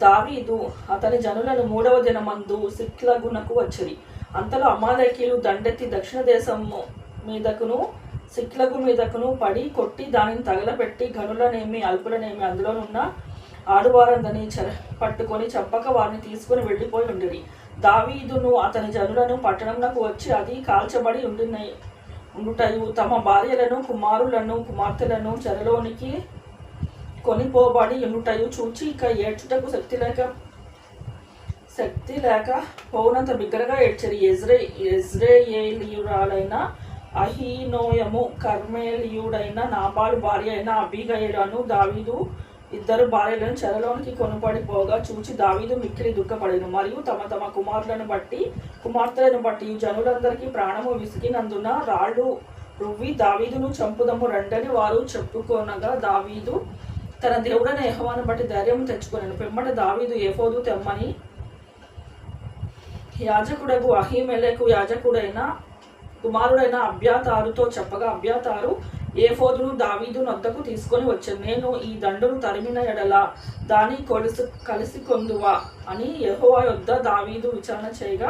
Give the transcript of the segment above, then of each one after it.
దావీదు అతని జనులను 3వ దినమందు సిక్లగునకు వచ్చిరి. అంతలో అమాలేకీయులు దండెత్తి దక్షిణ దేశము మీదకును సిక్లగు మీదకును పడి కొట్టి దానిని తగలబెట్టి గనులనేమి అల్పులనేమి అందులోనున్న ఆడువారందని పట్టుకొని చంపక వారిని తీసుకుని వెళ్ళిపోయి ఉండిరి. దావీదును అతని జనులను పట్టణంలోకి వచ్చి అది కాల్చబడి ఉండుటయు తమ భార్యలను కుమారులను కుమార్తెలను చెరలోనికి కొనిపోబడి ఉండుటయు చూచి ఇక ఏడ్చుటకు శక్తి లేక పోవునంత బిగ్గరగా ఏడ్చరి. యెజ్రెయేలీయురాలైన అహీనోయము, కర్మేలీయుడైన నాబాలు భార్య అయిన అబీగయలను దావీదు ఇద్దరు భార్యలను చెరలోనికి కొనుపడిపోగా చూచి దావీదు మిక్కిలి దుఃఖపడెను. మరియు తమ తమ కుమార్తెలను బట్టి జనులందరికీ ప్రాణము విసిగినందున రాళ్ళు రువ్వి దావీదును చంపుదము రండని వారు చెప్పుకొనగా దావీదు తన దేవుడైన యెహోవాను బట్టి ధైర్యం తెచ్చుకొనెను. పిమ్మట దావీదు ఏఫోదు తెమ్మని యాజకుడగు అహీమెలెకు యాజకుడైన కుమారుడైన అబ్యాతారుతో చెప్పగా అబ్యాతారు ఏఫోదును దావీదు నొద్దకు తీసుకొని వచ్చాను. నేను ఈ దండును తరిమిన ఎడల దాని కలిసి కొందువా అని యెహోవా యొద్ద దావీదు విచారణ చేయగా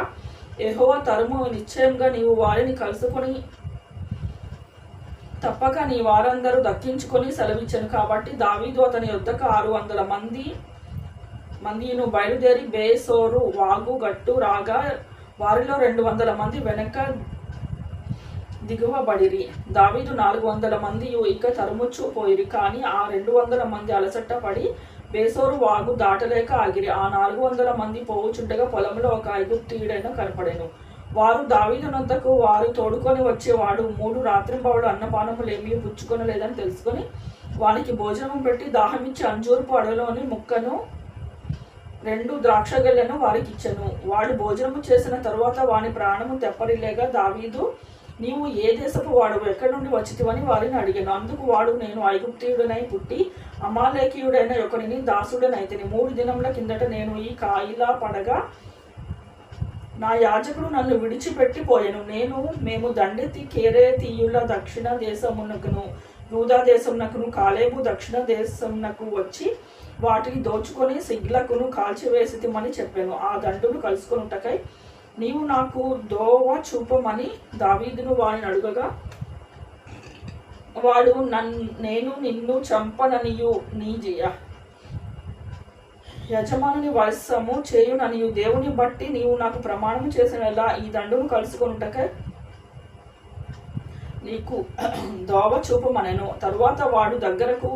యెహోవా తరుము, నిశ్చయంగా నీవు వారిని కలుసుకొని తప్పక నీ వారందరూ దక్కించుకొని సెలవిచ్చాను. కాబట్టి దావీదు అతని యొద్దకు 600 మందిను బయలుదేరి బేసోరు వాగు గట్టు రాగా వారిలో 200 మంది వెనక దిగువబడిరి. దావీదు 400 మంది ఇక తరుముచ్చు పోయిరి. కానీ ఆ 200 మంది అలసట పడి బేసోరు వాగు దాటలేక ఆగిరి. ఆ 400 మంది పోవుచుండగా పొలంలో ఒక ఐగుప్తీయుడైన కనపడెను. వారు దావీదు నొద్దకు వారు తోడుకొని వచ్చేవాడు 3 రాత్రింబవళ్ళు అన్నపానములేమీ పుచ్చుకొనలేదని తెలుసుకొని వానికి భోజనం పెట్టి దాహమిచ్చి అంజూరపు అడవిలోని ముక్కను 2 ద్రాక్షగెలను వారికి ఇచ్చెను. వాడు భోజనము చేసిన తరువాత వాని ప్రాణము తెప్పరిల్లేగా దావీదు, నీవు ఏ దేశపు వాడు, ఎక్కడి నుండి వచ్చితివని వారిని అడిగాను. అందుకు వాడు, నేను ఐగుప్తీయుడనై పుట్టి అమాలేకీయుడైన ఒకరిని దాసుడనైతిని. 3 దినముల కిందట నేను ఈ కాయిలా పడగా నా యాజకుడు నన్ను విడిచిపెట్టి పోయెను. మేము దండెత్తి కేరేతీయుల దక్షిణ దేశమునకును యూదా దేశమునకును కాలేబు దక్షిణ దేశమునకు వచ్చి వాటిని దోచుకొని సిగ్లకును కాల్చివేసితిమని చెప్పాను. ఆ దండును కలుసుకొనుటకై నీవు నాకు దోవ చూపమని దావీదును వారిని అడుగగా వాడు, నేను నిన్ను చంపననియు నీ యజమానుని వశము చేయుననియు దేవుని బట్టి నీవు నాకు ప్రమాణం చేసినలా ఈ దండును కలుసుకొనుటకై నీకు దోవ చూపమనెను. తరువాత వాడు దగ్గరకు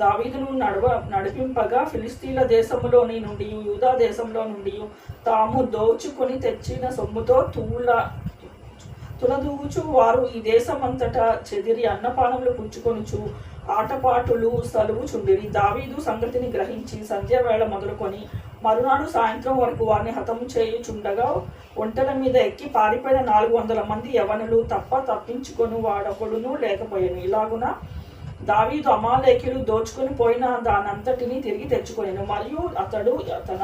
దావీదును నడిపింపగా ఫిలిస్తీన్ల దేశములోని నుండి యూదా దేశంలో నుండి తాము దోచుకొని తెచ్చిన సొమ్ముతో తులదూచు వారు ఈ దేశమంతటా చెదిరి అన్నపానములు పుచ్చుకొనుచు ఆటపాటులు సలువుచుండిరి. దావీదు సంగతిని గ్రహించి సంధ్యావేళ మొదలుకొని మరునాడు సాయంత్రం వరకు వారిని హతము చేయుచుండగా ఒంటెల మీద ఎక్కి పారిపోయిన 400 మంది యవనులు తప్ప తప్పించుకొని వాడొకడును లేకపోయాను. ఇలాగున దావీదు అమాలేకీయులు దోచుకొని పోయిన దానంతటిని తిరిగి తెచ్చుకొనెను. మరియు అతడు తన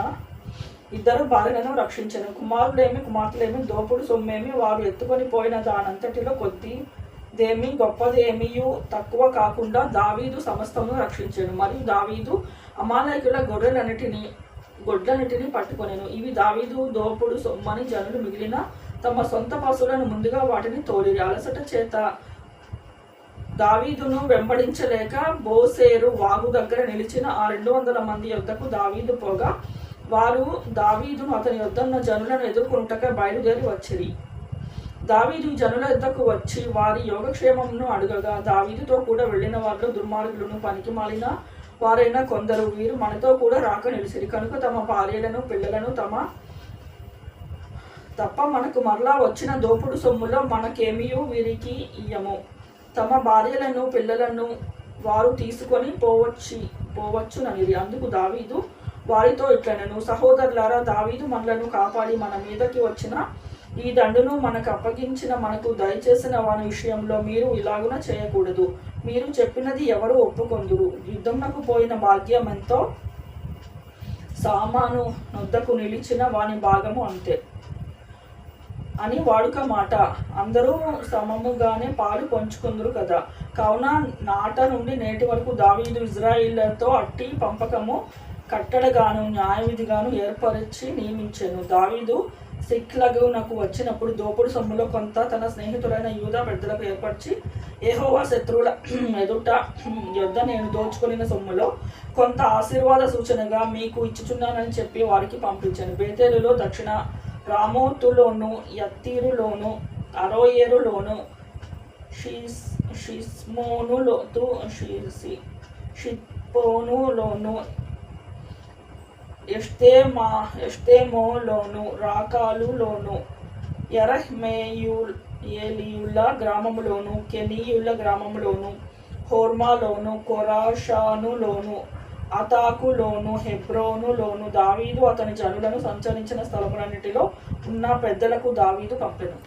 2 భార్యలను రక్షించెను. కుమారులేమి కుమార్తెలేమి దోపుడు సొమ్మేమి వారు ఎత్తుకొని పోయిన దానంతటిలో కొద్దిదేమి గొప్పదేమియు తక్కువ కాకుండా దావీదు సమస్తమును రక్షించెను. మరియు దావీదు అమాలేకీయుల గొడ్లన్నిటిని పట్టుకొనెను. ఇవి దావీదు దోపుడు సొమ్మని జనులు మిగిలిన తమ సొంత పశువులను ముందుగా వాటిని తోలిరి. అలసట చేత దావీదును వెంబడించలేక బోసేరు వాగు దగ్గర నిలిచిన ఆ 200 మంది యొద్దకు దావీదు పోగా వారు దావీదును అతని యొద్దన్న జనులను ఎదుర్కొనుటకై బయలుదేరి వచ్చిరి. దావీదు జనుల యొద్దకు వచ్చి వారి యోగక్షేమమును అడుగగా దావీదుతో కూడా వెళ్ళిన వారిలో దుర్మార్గులను పనికిమాలిన వారైన కొందరు, వీరు మనతో కూడా రాక నిలిచిరి కనుక తమ భార్యలను పిల్లలను తప్ప మనకు మరలా వచ్చిన దోపుడు సొమ్ములో మనకేమియూ వీరికి ఇయ్యము. తమ భార్యలను పిల్లలను వారు తీసుకొని పోవచ్చుననిరి. అందుకు దావీదు వారితో ఇట్లనెను, సహోదరులారా, దావీదు మనలను కాపాడి మన మీదకి వచ్చిన ఈ దండును మనకు అప్పగించిన మనకు దయచేసిన వాని విషయంలో మీరు ఇలాగున చేయకూడదు. మీరు చెప్పినది ఎవరు ఒప్పుకొందురు? యుద్ధమునకు పోయిన భాగ్యం ఎంతో సామాను నొద్దకు నిలిచిన వాని భాగము అంతే అని వాడుక మాట. అందరూ సమముగానే పాలు పంచుకుందరు కదా. కావున నాట నుండి నేటి వరకు దావీదు ఇజ్రాయిలతో అట్టి పంపకము కట్టడగాను న్యాయవిధిగాను ఏర్పరిచి నియమించెను. దావీదు సిక్లగునకు వచ్చినప్పుడు దోపుడు సొమ్ములో కొంత తన స్నేహితులైన యూదా పెద్దలకు ఏర్పరిచి, యెహోవా శత్రువుల ఎదుట యొద్ద నేను దోచుకొనిన సొమ్ములో కొంత ఆశీర్వాద సూచనగా మీకు ఇచ్చుచున్నానని చెప్పి వారికి పంపించాను. బేతేలులో దక్షిణ రామోతులోను, యత్తీరులోను, అరోయేరులోను, షిప్పోనులోను, ఎష్టేమోలోను, రాకాలులోను, యెరహ్మెయేలీయుల గ్రామములోను, కెనీయుల గ్రామములోను, హోర్మాలోను, కొరాషానులోను, అతాకులోను, హెబ్రోనులోను దావీదు అతని జనులను సంచరించిన స్థలములన్నిటిలో ఉన్న పెద్దలకు దావీదు పంపెను.